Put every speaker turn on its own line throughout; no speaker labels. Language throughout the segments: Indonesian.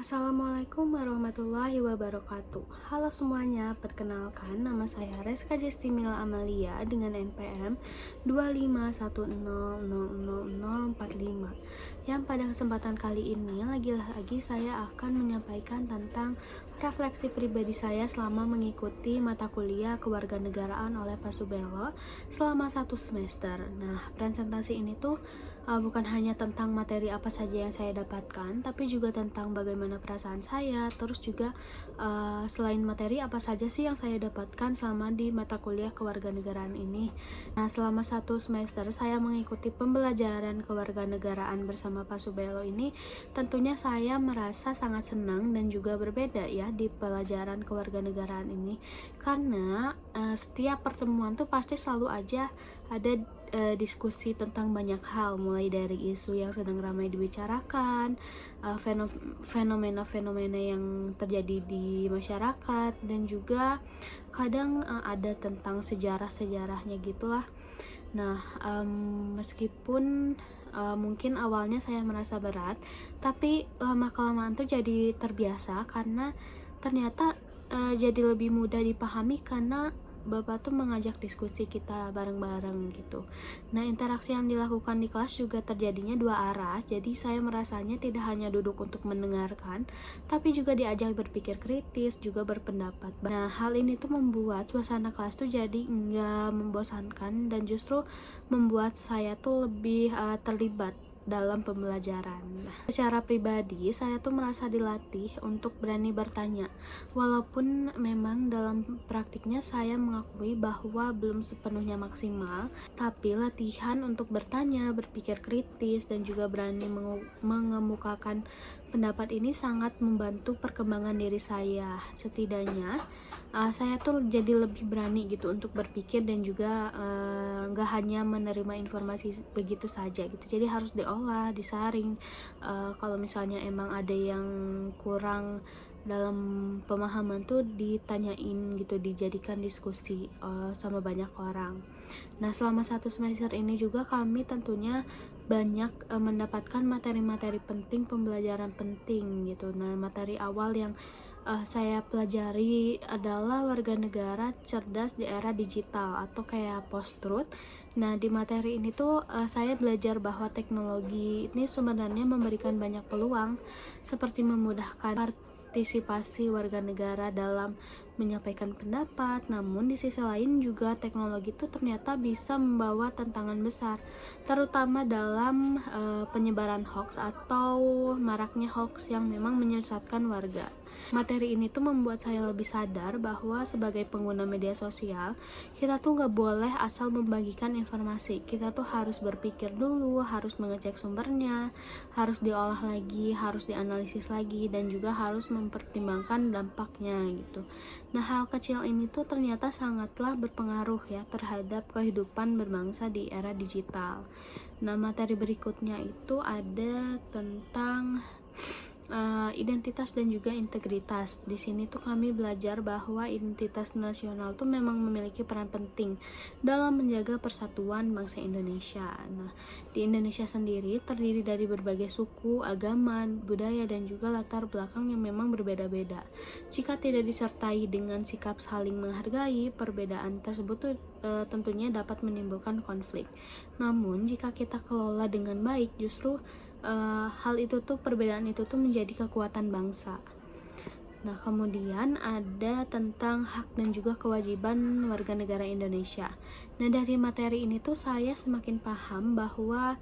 Assalamualaikum warahmatullahi wabarakatuh. Halo semuanya, perkenalkan nama saya Reska Jestimila Amalia dengan NPM 251000045. Yang pada kesempatan kali ini lagi-lagi saya akan menyampaikan tentang refleksi pribadi saya selama mengikuti mata kuliah kewarganegaraan oleh Pak Subelo selama 1 semester. Nah, presentasi ini tuh bukan hanya tentang materi apa saja yang saya dapatkan, tapi juga tentang bagaimana perasaan saya, terus juga selain materi apa saja sih yang saya dapatkan selama di mata kuliah kewarganegaraan ini. Nah, selama 1 semester saya mengikuti pembelajaran kewarganegaraan bersama Pak Subelo ini, tentunya saya merasa sangat senang dan juga berbeda ya di pelajaran kewarganegaraan ini, karena setiap pertemuan tuh pasti selalu aja ada diskusi tentang banyak hal, mulai dari isu yang sedang ramai dibicarakan, fenomena-fenomena yang terjadi di masyarakat, dan juga kadang ada tentang sejarah-sejarahnya gitulah. Nah, meskipun mungkin awalnya saya merasa berat, tapi lama-kelamaan tuh jadi terbiasa karena ternyata jadi lebih mudah dipahami karena Bapak tuh mengajak diskusi kita bareng-bareng gitu. Nah, interaksi yang dilakukan di kelas juga terjadinya dua arah, jadi saya merasanya tidak hanya duduk untuk mendengarkan, tapi juga diajak berpikir kritis, juga berpendapat. Nah, hal ini tuh membuat suasana kelas tuh jadi nggak membosankan dan justru membuat saya tuh lebih terlibat dalam pembelajaran. Secara pribadi, saya tuh merasa dilatih untuk berani bertanya. Walaupun memang dalam praktiknya saya mengakui bahwa belum sepenuhnya maksimal, tapi latihan untuk bertanya, berpikir kritis, dan juga berani mengemukakan pendapat ini sangat membantu perkembangan diri saya. Setidaknya, saya tuh jadi lebih berani gitu untuk berpikir dan juga nggak hanya menerima informasi begitu saja gitu. Jadi harus diolah, disaring. Kalau misalnya emang ada yang kurang dalam pemahaman tuh ditanyain gitu, dijadikan diskusi sama banyak orang. Nah, selama 1 semester ini juga kami tentunya banyak mendapatkan materi-materi penting, pembelajaran penting gitu. Nah, materi awal yang saya pelajari adalah warga negara cerdas di era digital atau kayak post-truth. Nah, di materi ini tuh saya belajar bahwa teknologi ini sebenarnya memberikan banyak peluang seperti memudahkan partisipasi warga negara dalam menyampaikan pendapat, namun di sisi lain juga teknologi itu ternyata bisa membawa tantangan besar, terutama dalam penyebaran hoax atau maraknya hoax yang memang menyesatkan warga. Materi ini tuh membuat saya lebih sadar bahwa sebagai pengguna media sosial, kita tuh nggak boleh asal membagikan informasi. Kita tuh harus berpikir dulu, harus mengecek sumbernya, harus diolah lagi, harus dianalisis lagi, dan juga harus mempertimbangkan dampaknya gitu. Nah, hal kecil ini tuh ternyata sangatlah berpengaruh ya terhadap kehidupan berbangsa di era digital. Nah, materi berikutnya itu ada tentang identitas dan juga integritas. Di sini tuh kami belajar bahwa identitas nasional tuh memang memiliki peran penting dalam menjaga persatuan bangsa Indonesia. Nah, di Indonesia sendiri terdiri dari berbagai suku, agama, budaya, dan juga latar belakang yang memang berbeda-beda. Jika tidak disertai dengan sikap saling menghargai, perbedaan tersebut tuh tentunya dapat menimbulkan konflik. Namun, jika kita kelola dengan baik, justru hal itu tuh, perbedaan itu tuh menjadi kekuatan bangsa. Nah, kemudian ada tentang hak dan juga kewajiban warga negara Indonesia. Nah, dari materi ini tuh saya semakin paham bahwa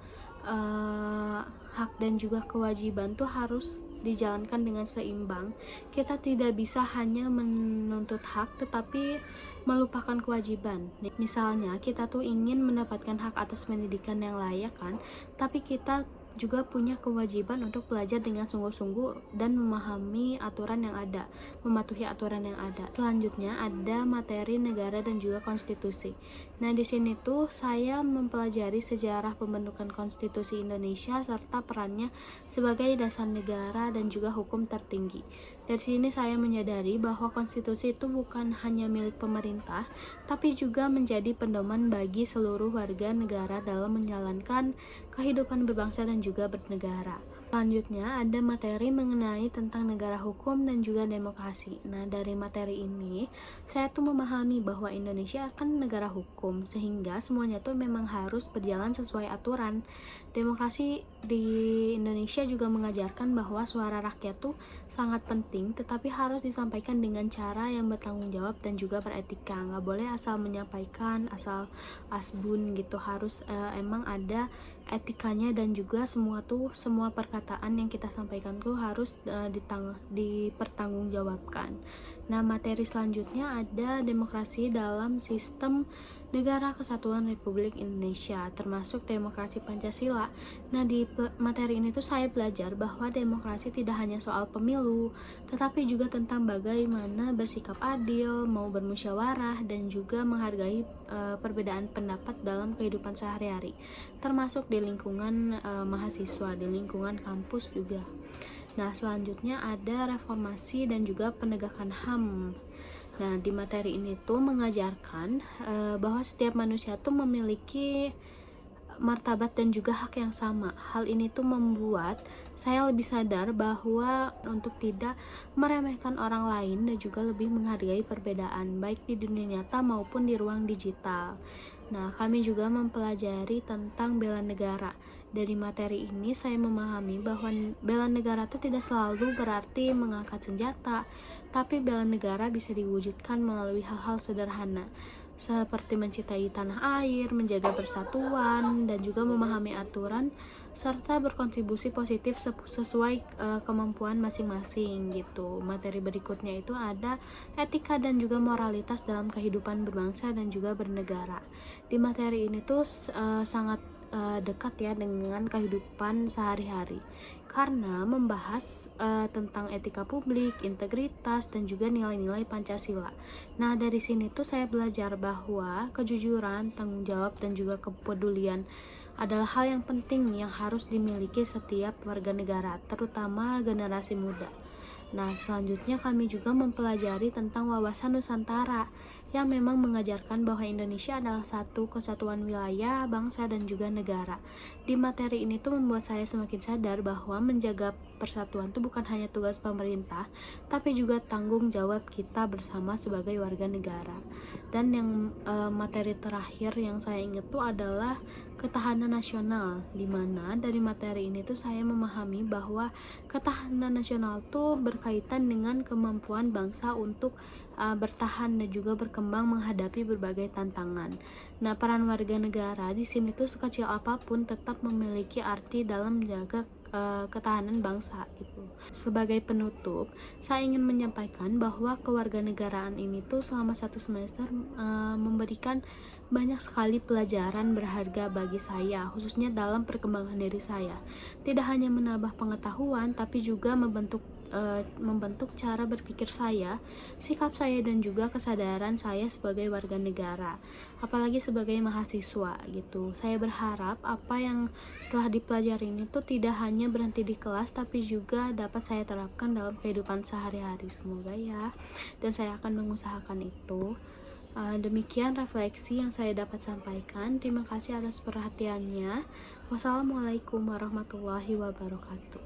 hak dan juga kewajiban tuh harus dijalankan dengan seimbang. Kita tidak bisa hanya menuntut hak tetapi melupakan kewajiban. Misalnya kita tuh ingin mendapatkan hak atas pendidikan yang layak kan, tapi kita juga punya kewajiban untuk belajar dengan sungguh-sungguh dan memahami aturan yang ada, mematuhi aturan yang ada. Selanjutnya ada materi negara dan juga konstitusi. Nah, di sini tuh saya mempelajari sejarah pembentukan konstitusi Indonesia serta perannya sebagai dasar negara dan juga hukum tertinggi. Dari sini saya menyadari bahwa konstitusi itu bukan hanya milik pemerintah, tapi juga menjadi pedoman bagi seluruh warga negara dalam menjalankan kehidupan berbangsa dan juga bernegara. Selanjutnya ada materi mengenai tentang negara hukum dan juga demokrasi. Nah, dari materi ini saya tuh memahami bahwa Indonesia kan negara hukum, sehingga semuanya tuh memang harus berjalan sesuai aturan. Demokrasi di Indonesia juga mengajarkan bahwa suara rakyat tuh sangat penting, tetapi harus disampaikan dengan cara yang bertanggung jawab dan juga beretika. Nggak boleh asal menyampaikan, asal asbun gitu. Harus emang ada etikanya, dan juga semua perkataan yang kita sampaikan tuh harus dipertanggungjawabkan. Nah, materi selanjutnya ada demokrasi dalam sistem Negara Kesatuan Republik Indonesia, termasuk demokrasi Pancasila. Nah, di materi ini tuh saya belajar bahwa demokrasi tidak hanya soal pemilu, tetapi juga tentang bagaimana bersikap adil, mau bermusyawarah, dan juga menghargai perbedaan pendapat dalam kehidupan sehari-hari, termasuk di lingkungan mahasiswa, di lingkungan kampus juga. Nah, selanjutnya ada reformasi dan juga penegakan HAM. Nah, di materi ini tuh mengajarkan bahwa setiap manusia tuh memiliki martabat dan juga hak yang sama. Hal ini tuh membuat saya lebih sadar bahwa untuk tidak meremehkan orang lain dan juga lebih menghargai perbedaan, baik di dunia nyata maupun di ruang digital. Nah, kami juga mempelajari tentang bela negara. Dari materi ini saya memahami bahwa bela negara itu tidak selalu berarti mengangkat senjata, tapi bela negara bisa diwujudkan melalui hal-hal sederhana, seperti mencintai tanah air, menjaga persatuan, dan juga memahami aturan, serta berkontribusi positif sesuai kemampuan masing-masing gitu. Materi berikutnya itu ada etika dan juga moralitas dalam kehidupan berbangsa dan juga bernegara. Di materi ini tuh sangat dekat ya dengan kehidupan sehari-hari, karena membahas tentang etika publik, integritas, dan juga nilai-nilai Pancasila. Nah, dari sini tuh saya belajar bahwa kejujuran, tanggung jawab, dan juga kepedulian adalah hal yang penting yang harus dimiliki setiap warga negara, terutama generasi muda. Nah, selanjutnya kami juga mempelajari tentang wawasan Nusantara yang memang mengajarkan bahwa Indonesia adalah satu kesatuan wilayah, bangsa, dan juga negara. Di materi ini tuh membuat saya semakin sadar bahwa menjaga persatuan itu bukan hanya tugas pemerintah, tapi juga tanggung jawab kita bersama sebagai warga negara. Dan yang materi terakhir yang saya ingat tuh adalah ketahanan nasional, di mana dari materi ini tuh saya memahami bahwa ketahanan nasional tuh berkaitan dengan kemampuan bangsa untuk bertahan dan juga berkembang menghadapi berbagai tantangan. Nah, peran warga negara di sini tuh sekecil apapun tetap memiliki arti dalam menjaga ketahanan bangsa gitu. Sebagai penutup, saya ingin menyampaikan bahwa kewarganegaraan ini tuh selama 1 semester memberikan banyak sekali pelajaran berharga bagi saya, khususnya dalam perkembangan diri saya. Tidak hanya menambah pengetahuan, tapi juga membentuk cara berpikir saya, sikap saya, dan juga kesadaran saya sebagai warga negara, apalagi sebagai mahasiswa gitu. Saya berharap apa yang telah dipelajari ini tuh tidak hanya berhenti di kelas, tapi juga dapat saya terapkan dalam kehidupan sehari-hari. Semoga ya, dan saya akan mengusahakan itu. Demikian refleksi yang saya dapat sampaikan. Terima kasih atas perhatiannya. Wassalamualaikum warahmatullahi wabarakatuh.